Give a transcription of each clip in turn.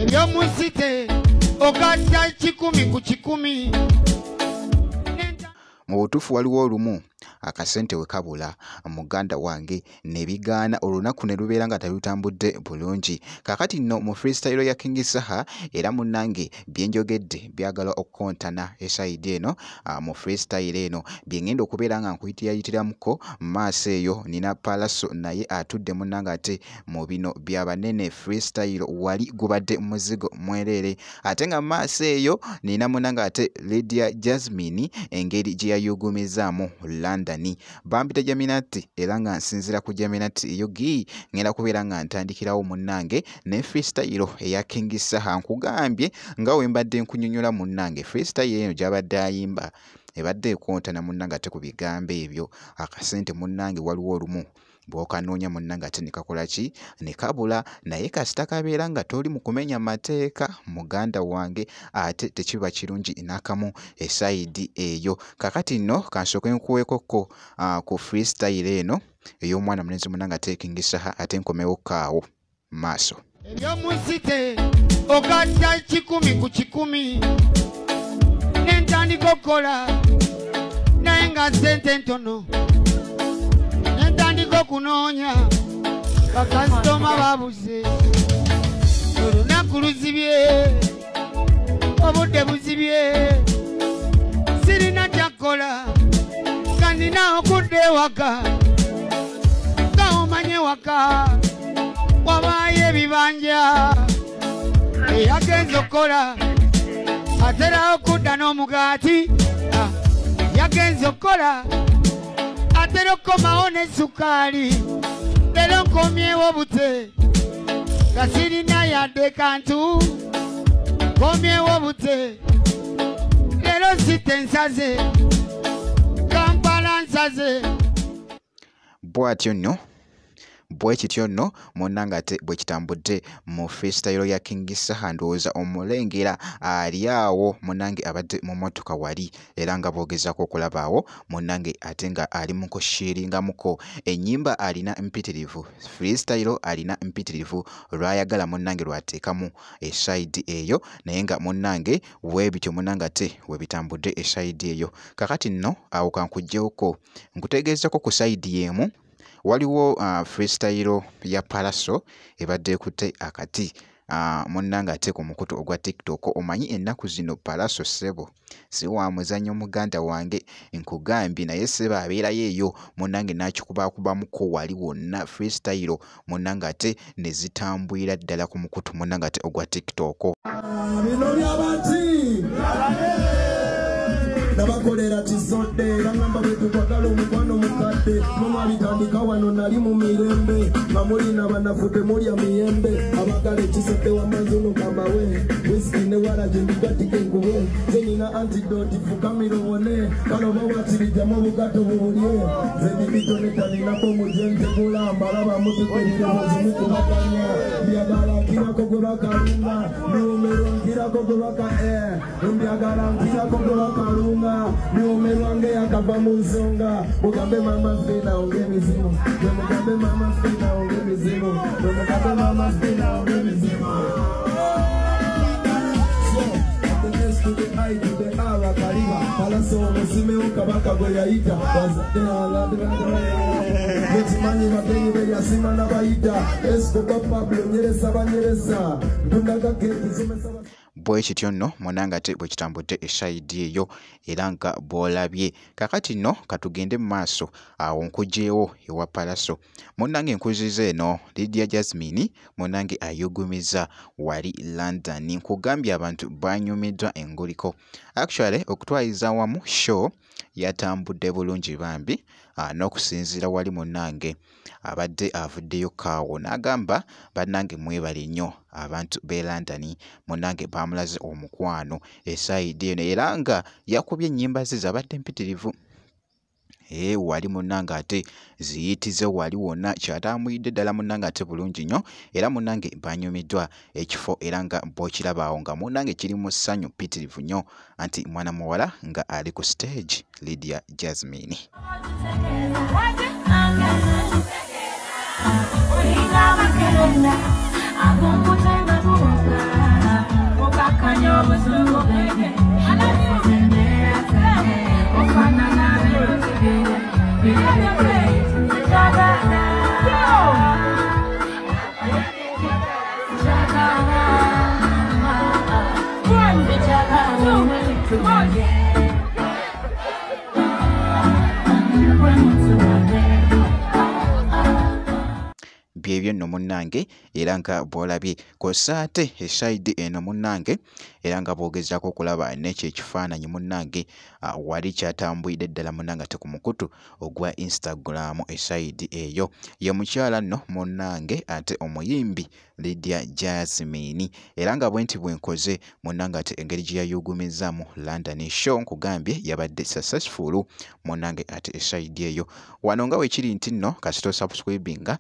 ebyomusite ogatta 10 ku 10. Mu butuufu waliwo olumu akasente we kabula muganda wange ne bigaana olunaku ne lubeera nga talutambudde bulungi. Kakati nno mu freestyle ya King Saha era munnange byenjogedde byagala okukontana esayidi eno mu freestyle eno byengenda okubeera nga nkuyitiramuko maaso eyo nina Palaso naye atudde munnange ate mu bino byabanene freestyle wali gubadde muzigo mwerere ate nga maaso eyo nina munnange ate Lydia Jasmine engeri gye yayugumizaamu London Bambita Jaminati era nga nsinzira ku Jaminati eyo gi ngenda kubeera nga ntandikirawo munnange ne freestyle eya King Saha nkugambye nga we mbadde nkunyonyola munnange freestyle eno gyabadde ayimba ebadde ekontana munnange ate ku bigambo ebyo akasente munnange waliwo olumu bwokanoonya munnange ate ne kakola ki ne kabula naye kasita kabeera nga toli mu kumenya mateeka muganda wange ate tekiba kirungi nakamu esayidi eyo. Kakati nno kansooke nkuweekoko ku freestyle eno ey'omwana mulenzi munnange ate King Saha ate nkomewo kaawo maaso ebyomusite ogatta 10 ku 10 nentandika okukola naye nga sente ntono nentandika okunoonya bakasitoma babuze olunaku luzibye obudde buzibye sirina kyakola kandina okudda ewaka nga omanye waka wabaayo ebibanja eyagenza okukola atera okudda n'omugaati yagenza okukola atera okukomawo n'essukaali leero nkomyewo bute nga sirina yadde kantu nkomyewo bute leero site nsaze Kampala nsaze bw'atyo nno bwe kityo nno munnange ate bwe kitambudde mu freestyle ya King Saha ndowooza omulengera ali awo munnange abadde mu mmotoka wali era nga boogezaako okulabaawo munnange ate nga ali mu kushiringamuko ennyimba alina mpitirivu freestyle alina mpitirivu lwayagala munnange lwateekamu esayidi eyo naye nga munnange weebityo munnange ate we bitambudde esayidi eyo. Kakati nno awo kankuggyewoko nkutegeezako ku sayidi y'emu waliwo freestyle ya Palaso ebadde ekutte akati munnange ate ku mukutu ogwa TikTok omanyi ennaku zino Palaso ssebo si wa muzannyo muganda wange nkugambye naye ssebo abeerayo eyo munnange n'akikubakubamuko wali wonna freestyle munnange ate ne zitambulira ddala ku mukutu munnange ate ogwa TikTok. Nabakolera kisodde ngamba betukwagala omukwano mukadde nomwabitandika wano nali mu mirembe nga mulina banafude mulya miyembe abagala ekisodde wamanzuno kambawe whisky ne waragi ndigatike enkuwe zenina antidote fukamira wone kaloba watirijjamu obugato bubulye zenibitonetaninaku omujentegula mbalaba mutukoliremozimukubaganya mbyagala nkirako gwe bakalunga niwomero nkirako gwe baka mbyagala nkirako gwe bakalunga Mume wange yakava mu nsonga mugambe mama fina onge mizimu mugambe mama fina onge mizimu mugambe mama fina onge mizimu to the eye to the hour kariba Palaso musime ukabaka gwe yaita Metimanyi mabenyi be yasima na baita Escobar Pablo nyeresa banyeresa Dundaga keti zumesa bwe kityo nno munnange ate bwe kitambudde esayidi eyo era nga bw'olabye. Kakati nno katugende mu maaso awo nkugyeewo ewa Palaso munnange nkuziza eno Lydia Jasmine munnange ayugumiza wali London nkugambye abantu banyumiddwa enguliko actually okutwaliza wamu show yatambudde bulungi bambi n'okusinziira wali munnange abadde avuddeyo kaawo n'agamba bannange mwebale nnyo abantu b'e London munnange bamulaze omukwano esayidi eno era nga yakubye ennyimba ze zabadde mpitirivu wali munnange ate ziyitize wali wonna kyatamuyidde ddala munnange ate bulungi nnyo era munnange banyumiddwa ekifo era nga bw'okirabaawo nga munnange kiri mu ssanyu ppitirivu nnyo anti mwana muwala nga ali ku stage Lydia Jasmine. I'm byebyo nno munnange era nga bw'olabye kw'ossa ate esayidi eno munnange era nga bw'ogezaako okulaba n'ekyo ekifaananyi munnange wali kyatambwidde ddala munnange ate ku mukutu ogwa Instagram esayidi eyo ye mukyala nno munnange ate omuyimbi Lydia Jasmine era nga bwe nti bwenkoze munnange ate engeri gye yayugumizaamu London show nkugambye yabadde successful munnange ate esayidi eyo wano nga weekiri nti nno kasito subscribinga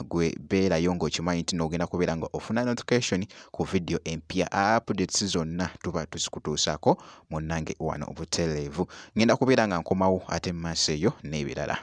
gwe beerayo ng'okimanyi nti n'ogenda kubeera nga ofuna notification ku video empya updates zonna tuba tuzikutuusaako munnange wano obutereevu ngenda kubeera nga nkomawo ate mu maaso eyo n'ebirala.